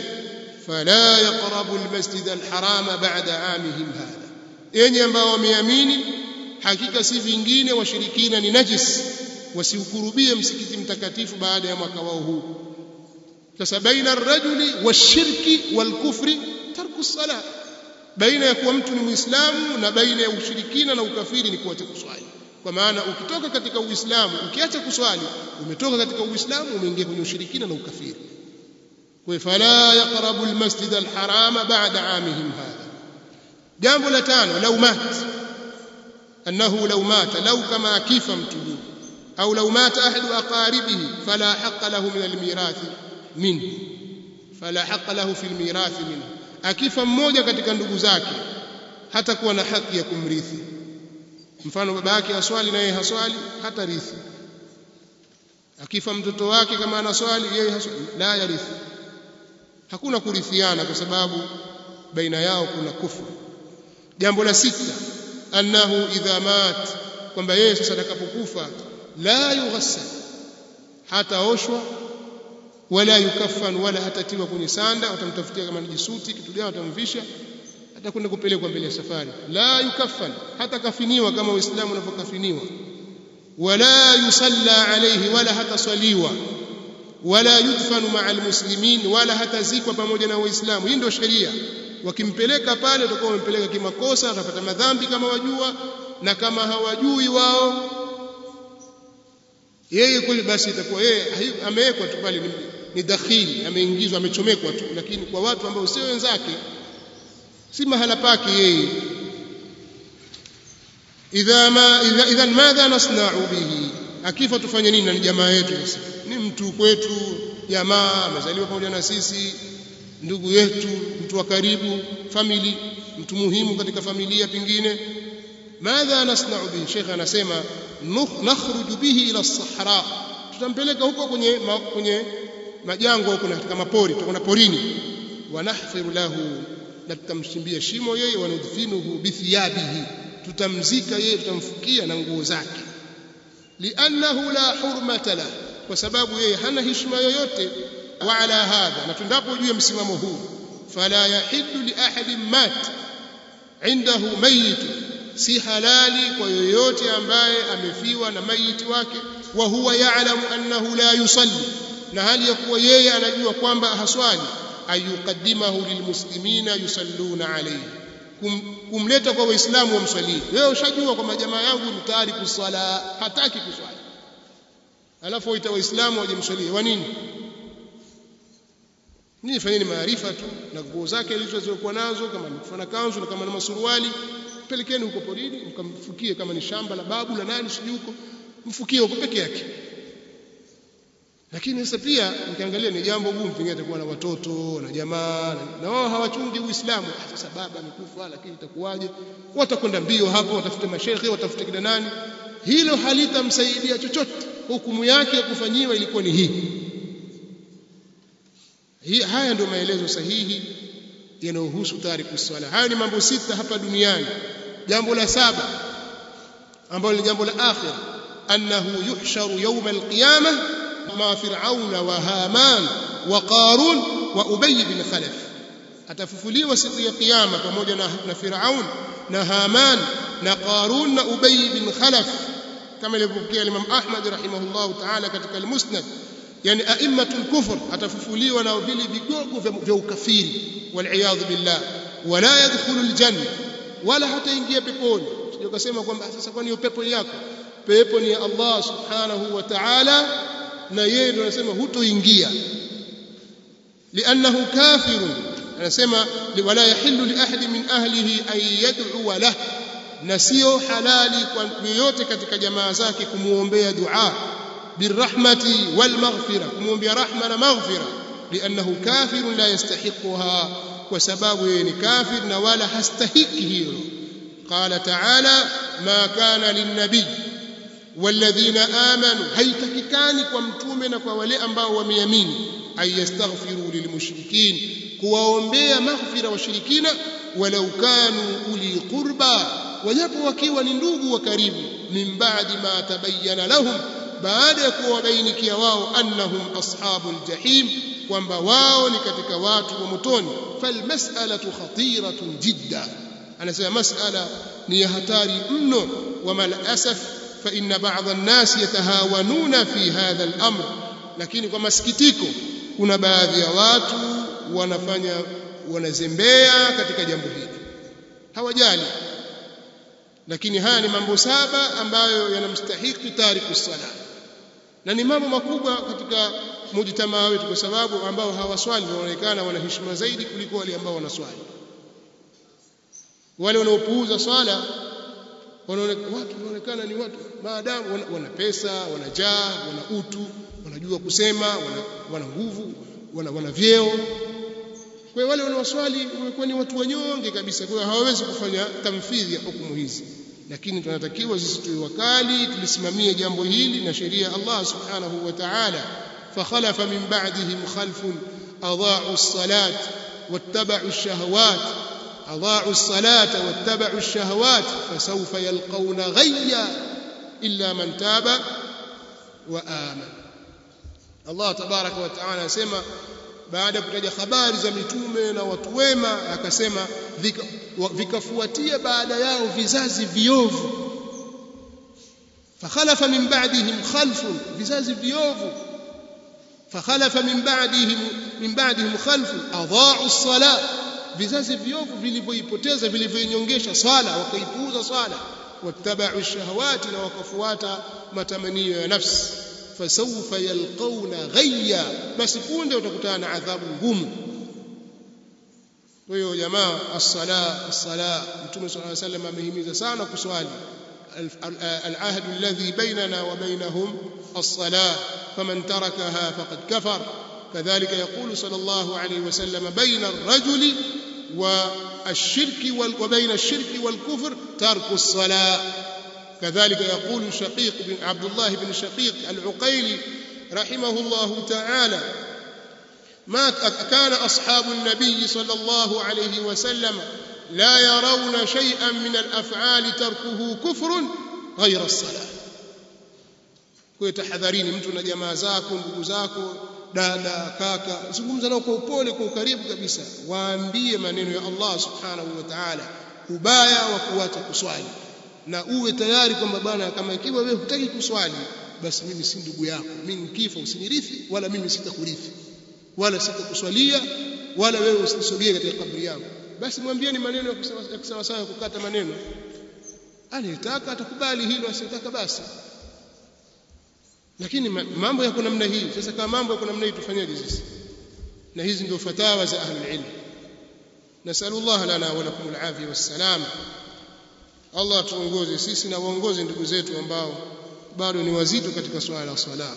fala yaqrabu almasjid alharama ba'da 'amihim hadha, enyi ambao wameamini, hakika si vingine washirikina ni najis, wasiukurubie msikiti mtakatifu baada ya mwaka wao huu. Sasa baina ar-rajuli wash-shirki wal-kufri tarku as-salah, baina ya kuwa mtu ni muislamu na baina ya ushirikina na ukafiri ni kuacha kuswali. Kwa maana ukitoka katika Uislamu ukiacha kuswali, umetoka katika Uislamu, umeingia kwenye ushirikina na ukafiri. Kwa fala yaqrabu almasjid alharama ba'da 'amihim hadha. Jambo la tano, law mat, annahu law mata, law kama akifa mtu huyo, au law mata ahadu aqaribihi fala haqqa lahu min almirathi minhu, fala haqqa lahu fi almirathi minhu, akifa mmoja katika ndugu zake hata kuwa na haki ya kumrithi. Mfano baba yake aswali na yeye haswali, hata rithi. Akifa mtoto wake kama anaswali yeye haswali, la yarithi, hakuna kurithiana kwa sababu baina yao kuna kufru. Jambo la sita, annahu idha mat, kwamba yeye sasa atakapokufa, la yughassal, hataoshwa, wala yukaffan, wala hatatiwa kwenye sanda, watamtafutia kama ni jisuti kitu gani watamvisha, atakwenda kupelekwa mbele ya safari. La yukaffan, hata kafiniwa kama Uislamu unavyokafiniwa. Wala yusalla alayhi, wala hataswaliwa. Wala yudfanu ma'a almuslimin, wala hatazikwa pamoja na Waislamu. Hii ndio sheria. Wakimpeleka pale watakuwa wamempeleka kimakosa, atapata madhambi kama wajua, na kama hawajui wao yeye kweli basi itakuwa yeye amewekwa tu pale ni dakhili, ameingizwa, amechomekwa tu, lakini kwa watu ambao sio wenzake si mahala pake yeye. idhan madha nasna'u bihi, akifa tufanye nini? Ni jamaa yetu sasa, ni mtu kwetu, jamaa amezaliwa pamoja na sisi, ndugu yetu, mtu wa karibu, family, mtu muhimu katika familia pengine. Madha nasna'u bihi, Sheikh anasema nakhruju bihi ila as-sahra, tutampeleka huko kwenye majango huko katika mapori, tutakwenda porini. Wa nahfiru lahu, na tutamshimbia shimo yeye, wa nudfinuhu bithiyabihi, tutamzika yeye, tutamfukia na nguo zake. Li'annahu la hurmata lahu, kwa sababu yeye hana heshima yoyote. Wa ala hadha, na tundapo juu ya msimamo huu, fala yahillu li ahadin mat indahu mayit, si halali kwa yoyote ambaye amefiwa na mayiti wake, wa huwa ya'lamu annahu la yusalli, na hali ya kuwa yeye anajua kwamba haswali, ayuqaddimahu lilmuslimina yusalluna alayhi, kumleta kwa waislamu wamswalie. Wewe ushajua kwamba jamaa yangu ni tayari kuswala, hataki kuswali, alafu waita waislamu waje mswalie. Wa nini? Ni fanyeni maarifa tu na nguo zake alizokuwa nazo, kama ni kufana kanzu na kama ni masuruali, pelekeni huko porini mkamfukie, kama ni shamba la babu la nani sijui huko, mfukie huko peke yake. Lakini sasa pia nikiangalia ni jambo gumu, pengine atakuwa na watoto na jamaa na wao hawachungi Uislamu. Sasa baba amekufa, lakini itakuwaje? Watakwenda mbio hapo, watafute mashehe, watafute kina nani, hilo halitamsaidia chochote. Hukumu yake ya kufanyiwa ilikuwa ni hii. Haya ndio maelezo sahihi yanayohusu tariku swala. Hayo ni mambo 6 hapa duniani. Jambo la 7 ambalo ni jambo la akhira, annahu yuhsharu yawm alqiyamah ma fir'auna wa haman wa qarun wa ubay bin khalaf, atafufuliwa siku ya kiyama pamoja na Firaun na Haman na Qarun na Ubay bin Khalaf, kama ilivyopokewa Imam Ahmad rahimahullahu ta'ala katika al-Musnad. Yani aimmatul kufr, atafufuliwa na vile vigogo vya ukafiri, wal iyadhu billah, wala yadkhulu aljanna, wala hataingia peponi. Sio kusema kwamba sasa kwani hiyo pepo yako? Pepo ni ya Allah subhanahu wa ta'ala, na yeye ndiye anasema hutoingia. Li'annahu kafirun, anasema wala yahillu li ahadi min ahlihi an yad'u lahu, na sio halali kwa yoyote katika jamaa zake kumuombea dua birrahmati wal maghfira, kumuombea rahma na maghfira. Li'annahu kafirun la yastahiquha, kwa sababu yeye ni kafir na wala hastahiki hilo. Qala ta'ala ma kana lin-nabiy walladhina amanu, haitakikani kwa mtume na kwa wale ambao wameamini, ayastaghfiru lilmushrikin, kuwaombea maghfira washirikina, walau kanu uli qurba, wajapo wakiwa ni ndugu wa karibu, min ba'di ma tabayyana lahum, baada ya kuwabainikia wao, annahum ashabul jahim, kwamba wao ni katika watu wa motoni. Falmas'alatu khatiratun jidda, anasema mas'ala ni ya hatari mno. Wa mal asaf fa inna ba'd an-nas yatahawanuna fi hadha al-amr, lakini kwa masikitiko kuna baadhi ya watu wanazembea katika jambo hili, hawajali. Lakini haya ni mambo 7 ambayo yanamstahiki tariku sala, na ni mambo makubwa katika mujtamaa wetu, kwa sababu ambao hawaswali wanaonekana wana heshima zaidi kuliko wale ambao wanaswali. Wale wanaopuuza swala watu wanaonekana ni watu maadamu wana pesa, wanajaa, wana utu, wanajua kusema, wana nguvu, wana vyeo. Kwa hiyo wale wanaoswali wamekuwa ni watu wanyonge kabisa, kwa hiyo hawawezi kufanya tamfidhi ya hukumu hizi. Lakini tunatakiwa sisi tuwe wakali, tulisimamie jambo hili na sheria Allah subhanahu wa ta'ala. Fakhalafa min ba'dihim khalfun adha'u as-salat wattaba'u ash-shahawat, أضاعوا الصلاة واتبعوا الشهوات فسوف يلقون غيا إلا من تاب وآمن. الله تبارك وتعالى يسمى baada kutaja habari za mitume na watu wema, akasema vikafuatia baada yao vizazi viovu. Fakhalafa min ba'dihim khalfun, vizazi viovu. Fakhalafa min ba'dihim khalfun adha'u as-salat, vizazi viovu vilivyoipoteza, vilivyoinyongesha swala, wakaipuuza swala. Wattaba'u ash-shahawati, na wakafuata matamanio ya nafsi. fasawfa yalqawna ghayya, basi punde utakutana na adhabu ngumu. Kwa hiyo jamaa, as-sala Mtume sallallahu alayhi wasallam amehimiza sana kuswali. al-ahdu alladhi bainana wa bainahum as-salah faman tarakaha faqad kafar. كذلك يقول صلى الله عليه وسلم بين الرجل وبين الشرك والكفر ترك الصلاة. كذلك يقول شقيق بن عبد الله بن شقيق العقيلي رحمه الله تعالى: ما كان أصحاب النبي صلى الله عليه وسلم لا يرون شيئا من الأفعال تركه كفر غير الصلاة. kuyatahadharini mtu na jamaa zako, ndugu zako, dada, kaka, zungumza nao kwa upole, kwa ukaribu kabisa, waambie maneno ya Allah subhanahu wa ta'ala, ubaya wa kuacha kuswali, na uwe tayari kwamba bwana, kama ikiwa wewe hutaki kuswali, basi mimi si ndugu yako, mimi nikifa usinirithi, wala mimi sitakurithi, wala sitakuswalia, wala wewe usinisogee katika kaburi yangu. Basi mwambieni maneno ya kusawa sawa, kukata maneno. Anataka atakubali hilo, asitaka basi. Lakini mambo yako namna hii. Sasa kama mambo yako namna hii, tufanyaje sisi? Na hizi ndio fatawa za ahlul ilm. Nasallallahu lana wa lakum al-afiyah was-salam. Allah tuongoze sisi na waongoze ndugu zetu ambao bado ni wazito katika swala la sala.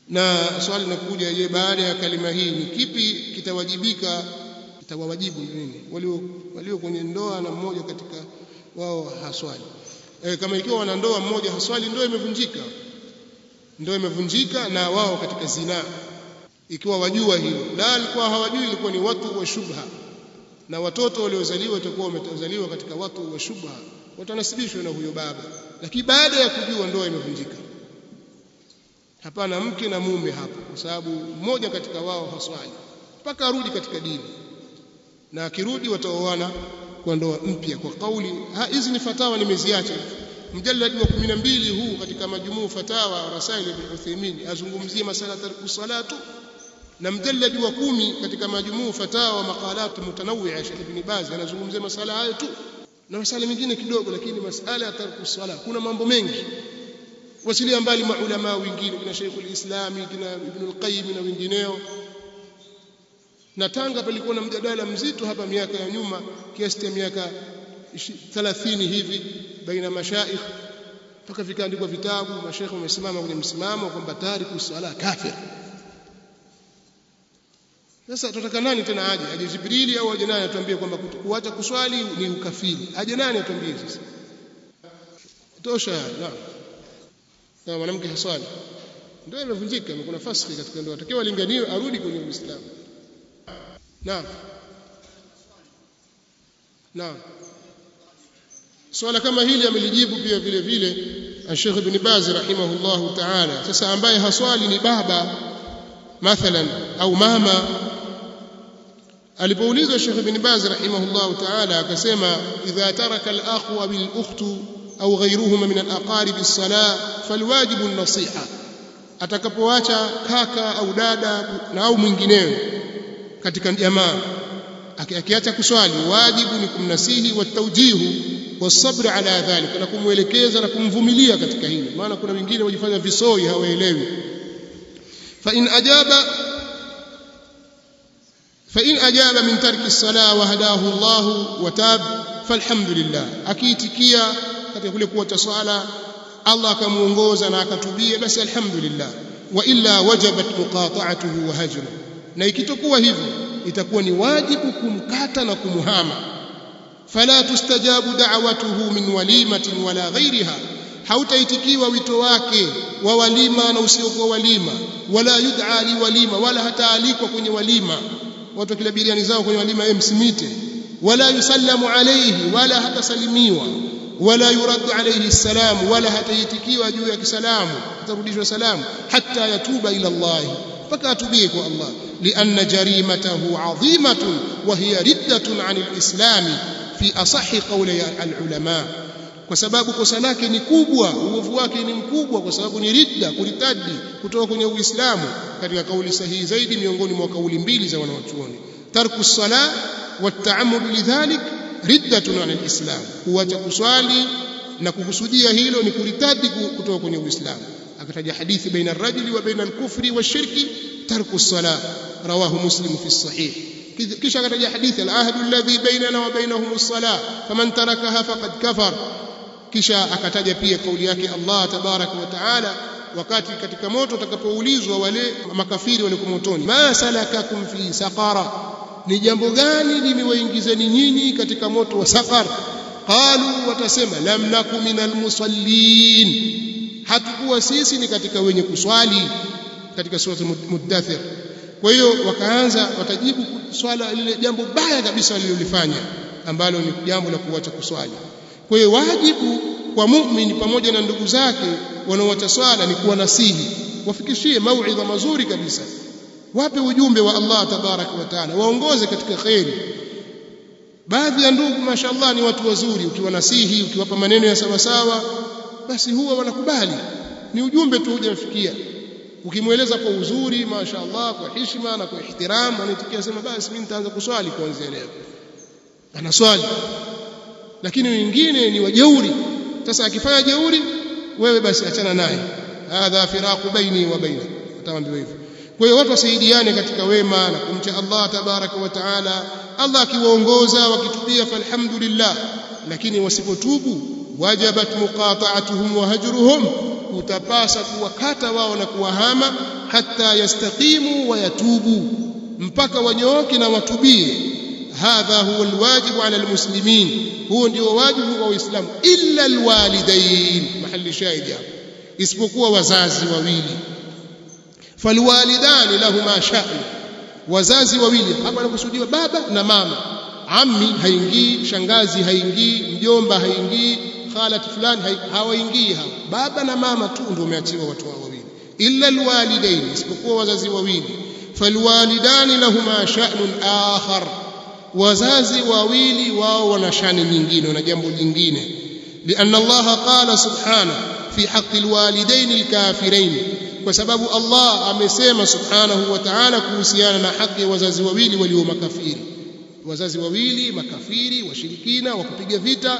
Na swali linakuja, je, baada ya kalima hii ni kipi kitawajibika, kitawawajibu nini walio kwenye ndoa na mmoja katika wao haswali? Kama ikiwa wana ndoa, mmoja haswali, ndoa imevunjika na wao katika zina, ikiwa wajua hilo. La, alikuwa hawajui, ilikuwa ni watu wa shubha, na watoto waliozaliwa watakuwa wametazaliwa katika watu wa shubha, watanasibishwa na huyo baba. Lakini baada ya kujua, ndoa imevunjika, hapana mke na mume hapo, kwa sababu mmoja katika wao haswali mpaka arudi katika dini, na akirudi wataoana kwa ndoa mpya. Kwa kauli hizi ni fatawa nimeziacha. Mjalladi wa 12 huu katika majumuu fatawa Rasail ibn Uthaymeen azungumzie masala tarku salatu, na mjalladi wa 10 katika majumuu fatawa maqalat mutanawwi'a Sheikh Ibn Baz anazungumzia masala hayo tu na masala mengine kidogo. Lakini masala ya tarku sala kuna mambo mengi, wasilia mbali maulama wengine kina Sheikh al-Islam, kina Ibn al-Qayyim na wengineo. Na Tanga palikuwa na mjadala mzito hapa miaka ya nyuma, kiasi cha miaka 30 hivi, baina mashaikh, mpaka vikaandikwa vitabu, mashaikh wamesimama kwenye msimamo kwamba tariku sala kafir. Sasa tutataka nani tena aje Jibrili au aje nani atuambie kwamba kuacha kuswali ni ukafiri? Aje nani atuambie sasa? Tosha. Naam, kama mwanamke haswali ndio imevunjika, kuna fasiki katika ndoa, atakiwa linganiwe arudi kwenye Uislamu. Naam, swala kama hili amelijibu pia vile vile Sheikh Ibn Baz rahimahullahu ta'ala. Sasa ambaye haswali ni baba mathalan au mama, alipoulizwa Sheikh Ibn Baz rahimahullahu ta'ala akasema, idha taraka al-akhu aw al-ukhtu au ghayruhuma min al-aqarib as-salah falwajibu an-nasiha, atakapoacha kaka au dada na au mwingineo katika jamaa, akiacha kuswali, wajibu ni kumnasihi wa tawjihu wasabr ala dhalika, na kumwelekeza na kumvumilia katika hili. Maana kuna wengine wajifanya visoi, hawaelewi. fa in ajaba min tarki as-salah wa hadahu Allah wa tab falhamdulillah, akiitikia katika kule kuacha swala Allah akamuongoza na akatubia, basi alhamdulillah. Wa illa wajabat muqata'atuhu wa hajruhu, na ikitokuwa hivyo itakuwa ni wajibu kumkata na kumuhama. Fala tustajabu da'watuhu min walimatin wala ghayriha, hautaitikiwa wito wake wa walima na usiokuwa walima, wala yud'a li walima, wala hataalikwa kwenye walima, watu kila biriani zao kwenye walima msimite, wala yusallamu alayhi, wala hatasalimiwa, wala yuraddu alayhi salam, wala hataitikiwa juu ya kisalamu, hatarudishwa salamu, hatta yatuba ila Allah, mpaka atubie kwa Allah. lianna jarimatahu adhimatun wa hiya riddatun anil islami fi asahi qawli al-ulama, kwa sababu kosa lake ni kubwa, uovu wake ni mkubwa, kwa sababu ni ridda, kuritadi kutoka kwenye Uislamu, katika kauli sahihi zaidi miongoni mwa kauli mbili za wanawachuoni. Tarku as-salah wa at-ta'ammud lidhalik riddatun anil islam, kuacha kuswali na kukusudia hilo ni kuritadi kutoka kwenye Uislamu. akataja hadithi baina ar-rajuli wa baina al-kufri wash-shirki tarku as-salah rawahu Muslim fi as-sahih. kisha akataja hadithi al-ahdu alladhi bainana wa bainahum as-salah faman tarakaha faqad kafar. kisha akataja pia kauli yake Allah tabaraka wa taala wakati katika moto utakapoulizwa wale makafiri wale motoni, ma salakakum fi saqara, ni jambo gani limewaingizeni nyinyi katika moto wa saqar? Qalu, watasema lam nakum minal musallin, hatukuwa sisi ni katika wenye kuswali, katika sura Muddathir. Kwa hiyo wakaanza watajibu swala lile jambo baya kabisa walilofanya ambalo ni jambo la kuacha kuswali. Kwa hiyo wajibu kwa muumini pamoja na ndugu zake wanaoacha swala ni kuwanasihi, wafikishie mauidha mazuri kabisa, wape ujumbe wa Allah tabaraka wa taala, waongoze katika khairi. Baadhi ya ndugu mashaallah ni watu wazuri, ukiwanasihi ukiwapa maneno ya sawa sawa basi huwa wanakubali, ni ujumbe tu hujafikia. Ukimweleza kwa uzuri mashaallah, kwa heshima na kwa ihtiram, anatikia sema basi mimi nitaanza kuswali kuanzia leo, anaswali. Lakini wengine ni wajeuri. Sasa akifanya jeuri, wewe basi achana naye, hadha firaqu baini wa baina, utaambiwa hivyo. Kwa hiyo watu wasaidiane katika wema na kumcha Allah tabaraka wa taala. Allah akiwaongoza wakitubia falhamdulillah, lakini wasipotubu wajabat muqata'atuhum wa hajruhum, utapasa kuwakata wao na kuwahama, hatta yastaqimu wa yatubu, mpaka wanyooke na watubie. Hadha huwa alwajibu ala almuslimin, huo ndio wajibu wa Uislamu. Illa alwalidain, mahali shahidi hapo, isipokuwa wazazi wawili. Falwalidani lahuma sha'nu, wazazi wawili hapa anakusudiwa baba na mama. Ammi haingii, shangazi haingii, mjomba haingii, khalat fulani hawaingii hao. Baba na mama tu ndio umeachiwa watu hao wawili. Illa alwalidain, isipokuwa wazazi wawili. Falwalidani lahuma sha'nun akhar, wazazi wawili wao wana shani nyingine, wana jambo jingine. Lianna Allah qala subhanahu fi haqqi alwalidain alkafirain, kwa sababu Allah amesema subhanahu wa ta'ala kuhusiana na haki ya wazazi wawili walio makafiri. Wazazi wawili makafiri, washirikina, wa kupiga vita,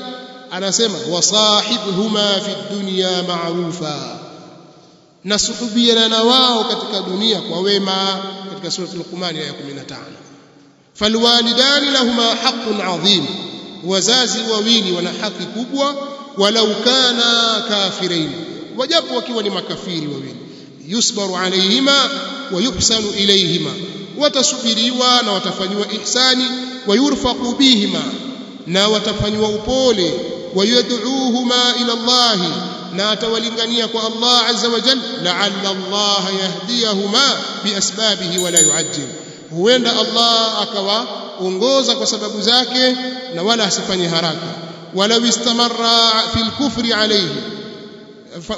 anasema wasahibhuma fi dunya ma'rufa, nasuhubiana na wao katika dunia kwa wema, katika sura Luqman aya 15. Falwalidani lahuma haqqun adhim, wazazi wawili wana haki kubwa, walau kana kafirain, wajapo wakiwa ni makafiri wawili. Yusbaru alayhima wa yuhsanu ilayhima, watasubiriwa na watafanywa ihsani. Wa yurfaqu bihima, na watafanywa upole. Wa yad'uuhuma ila Allah, na atawalingania kwa Allah azza wa jalla. La'alla Allah yahdiyahuma biasbabihi wa la yu'ajjil, huenda Allah akawaongoza kwa sababu zake na wala asifanye haraka. Walau istamarra fil kufri alayhi,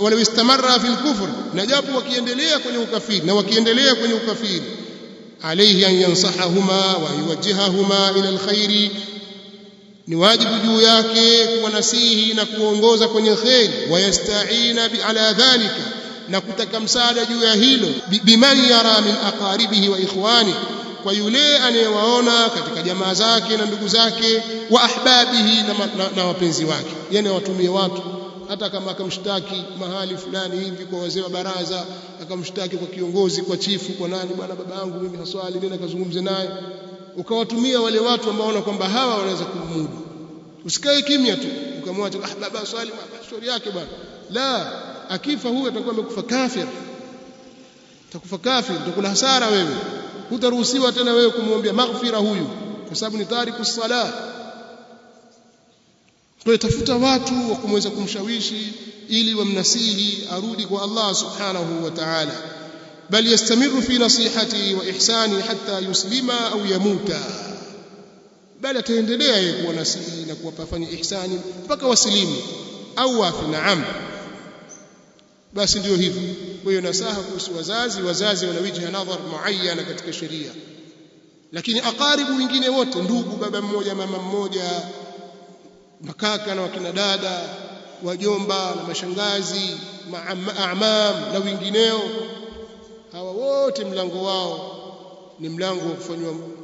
walau istamarra fil kufr, na japo wakiendelea kwenye ukafiri, na wakiendelea kwenye ukafiri, alayhi an yansahahuma wa yuwajjihahuma ila alkhairi, ni wajibu juu yake kuwanasihi na kuongoza kwenye khair. Wayasta'ina ala dhalika, na kutaka msaada juu ya hilo. Biman yara min aqaribihi wa ikhwani, kwa yule anayewaona katika jamaa zake na ndugu zake. Wa ahbabihi, na wapenzi wake, yani watumie watu. Hata kama akamshtaki mahali fulani hivi kwa wazee wa baraza, akamshtaki kwa kiongozi, kwa chifu, kwa nani, bwana baba yangu mimi haswali, nenda kazungumze naye, ukawatumia wale watu ambao wanaona kwamba hawa wanaweza kumudu. Usikae kimya tu ukamwacha baba swali shauri yake bwana. La, akifa huyo atakuwa amekufa kafir, atakufa kafir, utakula hasara wewe. Hutaruhusiwa tena wewe kumwombea maghfira huyu, kwa sababu ni tariku sala. Kwa tafuta watu wa kumweza kumshawishi ili wamnasihi arudi kwa Allah subhanahu wa ta'ala. Bal yastamiru fi nasihati wa ihsani hatta yuslima au yamuta, bali ataendelea yeye kuwanasihi na kuwafanyia ihsani mpaka wasilimu au wafi. Naam, basi ndio hivyo. Kwa hiyo nasaha kuhusu wazazi wana wijha nadhar muayyana katika sheria. Lakini aqaribu wengine wote, ndugu baba mmoja mama mmoja, makaka na wakina dada, wajomba na mashangazi, maamam na wengineo, hawa wote mlango wao ni mlango wa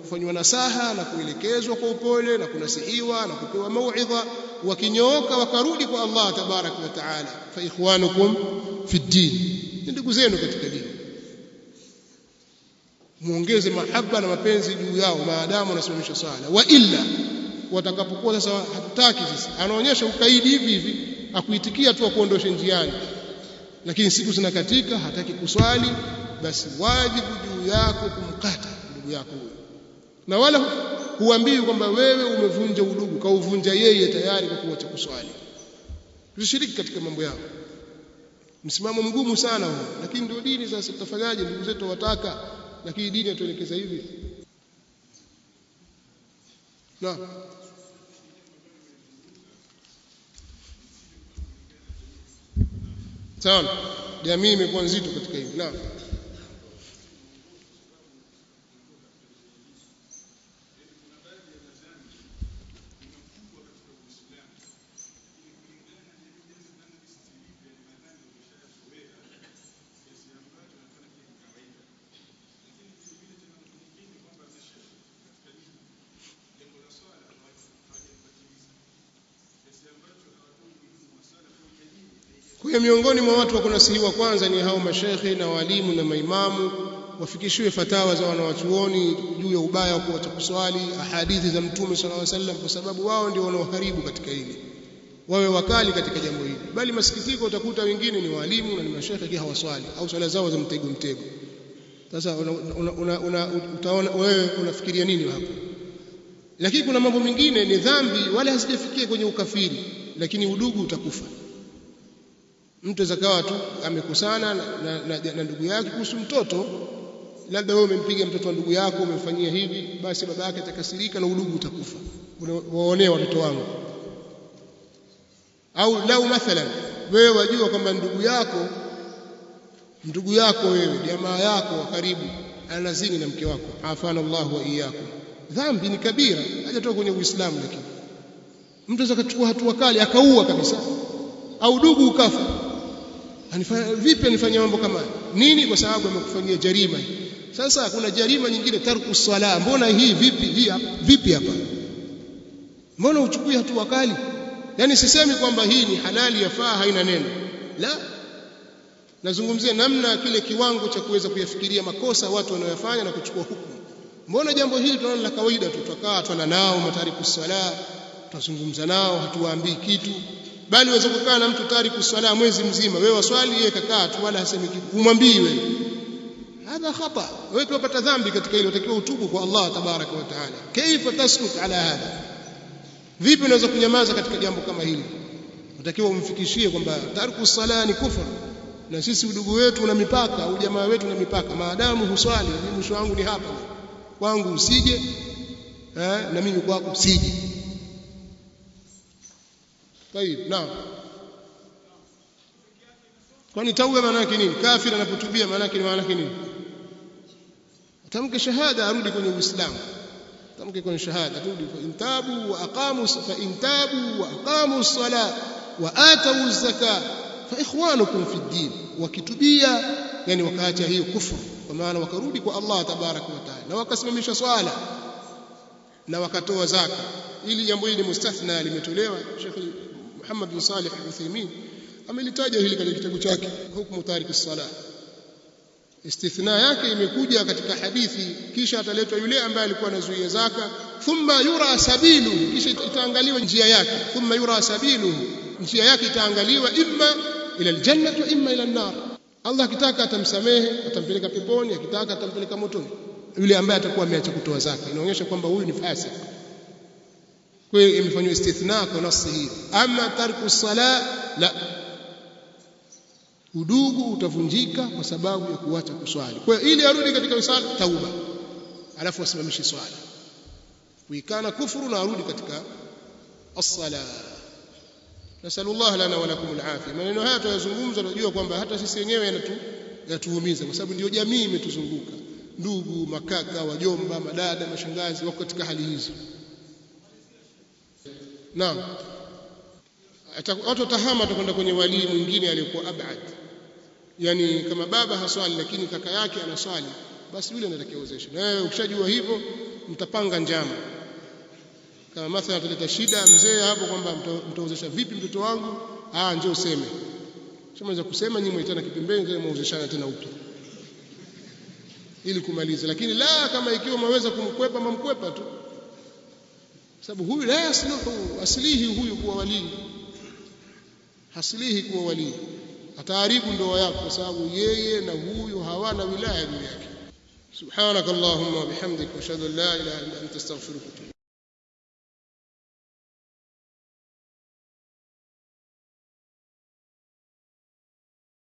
kufanywa nasaha na kuelekezwa kwa upole na kunasihiwa na kupewa mauidha. Wakinyooka wakarudi kwa Allah tabaraka wa taala, fa ikhwanukum fi ddin, ni ndugu zenu katika dini, muongeze mahaba na mapenzi juu yao maadamu wanasimamisha swala. Wa illa watakapokuwa sasa hatutaki sisi, anaonyesha ukaidi hivi hivi, akuitikia tu akuondoshe njiani, lakini siku zinakatika hataki kuswali, basi wajibu juu yako kumkata ndugu yako huyo, na wala huambii kwamba wewe umevunja udugu, kauvunja yeye tayari kwa kuacha kuswali. Tusishiriki katika mambo yao. Msimamo mgumu sana huo, lakini ndio dini. Sasa tutafanyaje? Ndugu zetu wataka, lakini dini inatuelekeza hivi. Na sawa, jamii imekuwa nzito katika hili. Na kwa miongoni mwa watu wa kunasihiwa kwanza ni hao mashekhe na walimu na maimamu, wafikishiwe fatawa za wanawachuoni juu ya ubaya wa kuacha kuswali, ahadithi za Mtume sallallahu alaihi wasallam, kwa sababu wao ndio wanaoharibu katika hili. Wawe wakali katika jambo hili. Bali masikitiko, utakuta wengine ni walimu na ni mashekhe kia hawaswali au swala zao za mtego. Sasa utaona wewe unafikiria nini hapo? Lakini kuna mambo mengine ni dhambi wala hazijafikia kwenye ukafiri, lakini udugu utakufa. Mtu zakawa tu amekusana na ndugu yake kuhusu mtoto, labda wewe umempiga mtoto wa ndugu yako, umemfanyia hivi, basi baba yake atakasirika na udugu utakufa. Waonea watoto wangu. Au lau mathalan wewe wajua kwamba ndugu yako wewe, jamaa yako wa karibu anazini na mke wako, afana Allah wa iyyakum, dhambi ni kabira, hajatoka kwenye Uislamu. Lakini mtu akachukua hatua kali akaua kabisa, au ndugu ukafa, vipi anifanyia mambo kama nini? Kwa sababu amekufanyia jarima hii. Sasa kuna jarima nyingine, tarku sala. Mbona hii vipi hapa? Mbona uchukui hatua kali? Yani sisemi kwamba hii ni halali yafaa haina neno, la, nazungumzia namna kile kiwango cha kuweza kuyafikiria makosa watu wanayofanya na kuchukua hukumu. Mbona jambo hili tunaona la kawaida tu, tutakaa tuana nao matariku sala, tutazungumza nao, hatuwaambii kitu. Bali waweza kukaa na mtu tariku swala mwezi mzima, wewe waswali yeye kakaa tu wala hasemi kitu, umwambii wewe. Hadha khata, wewe tupata dhambi katika hilo, utakiwa utubu kwa Allah tabaraka wa taala. Kaifa tasmut ala hadha? Vipi unaweza kunyamaza katika jambo kama hili? Utakiwa umfikishie kwamba tariku swala ni kufuru, na sisi udugu wetu una mipaka, au jamaa wetu una mipaka. Maadamu huswali, mimi mwisho wangu ni hapa, kwangu usije na mimi kwako usije. طيب naam. Kwani tauba maana yake nini? Kafiri anapotubia maana yake nini? Atamke shahada, arudi kwenye Uislamu. Atamke kwenye shahada, arudi fa intabu wa aqamu as-salat wa atu az-zakat fa ikhwanukum fi ad-din. Wakitubia yani wakaacha hiyo kufuru, kwa maana wakarudi kwa Allah tabaraka wa taala na wakasimamisha swala na wakatoa zaka. Ili jambo hili mustathna limetolewa. Sheikh Muhammad bin Salih al-Uthaymeen amelitaja hili katika kitabu chake hukumu tariki as-salah. Istithna yake imekuja katika hadithi, kisha ataletwa yule ambaye alikuwa anazuia zaka, thumma yura sabilu, kisha itaangaliwa njia yake. Thumma yura sabilu, njia yake itaangaliwa, imma ila al-janna wa imma ila an-nar. Allah akitaka atamsamehe, atampeleka peponi, akitaka atampeleka motoni yule ambaye atakuwa ameacha kutoa zaka. Inaonyesha kwamba huyu ni fasik. Kwa hiyo imefanywa istithna kwa nafsi hii. Ama tarku sala la, udugu utavunjika kwa sababu ya kuacha kuswali. Kwa hiyo ili arudi katika swala, tauba, alafu asimamishe swala, kuikana kufuru na arudi katika as-sala. Nasallallahu lana wa lakum al-afia. Maneno haya tunayozungumza tunajua kwamba hata sisi wenyewe yanatuumiza, kwa sababu ndio jamii imetuzunguka, ndugu, makaka, wajomba, madada, mashangazi wako katika hali hizo. Naam, watu tahama atakwenda kwenye wali mwingine aliyekuwa abad, yani kama baba haswali lakini kaka yake anaswali, basi yule anatakiwa ozeshe. Na wewe ukishajua hivyo, mtapanga njama. Kama mathalan ataleta shida mzee hapo kwamba mtaozesha vipi mtoto wangu, njoo useme Shamaweza kusema nyinyi mwaitana kipembeni tena muozeshana tena upya ili kumaliza. Lakini la, kama ikiwa mwaweza kumkwepa mamkwepa tu, sababu huyu la yasluhu aslihi, huyu kuwa wali haslihi kuwa wali, ataharibu ndoa yako kwa sababu yeye na huyu hawana wilaya juu yake. Subhanakallahumma wa bihamdika ashhadu an la ilaha illa anta astaghfiruka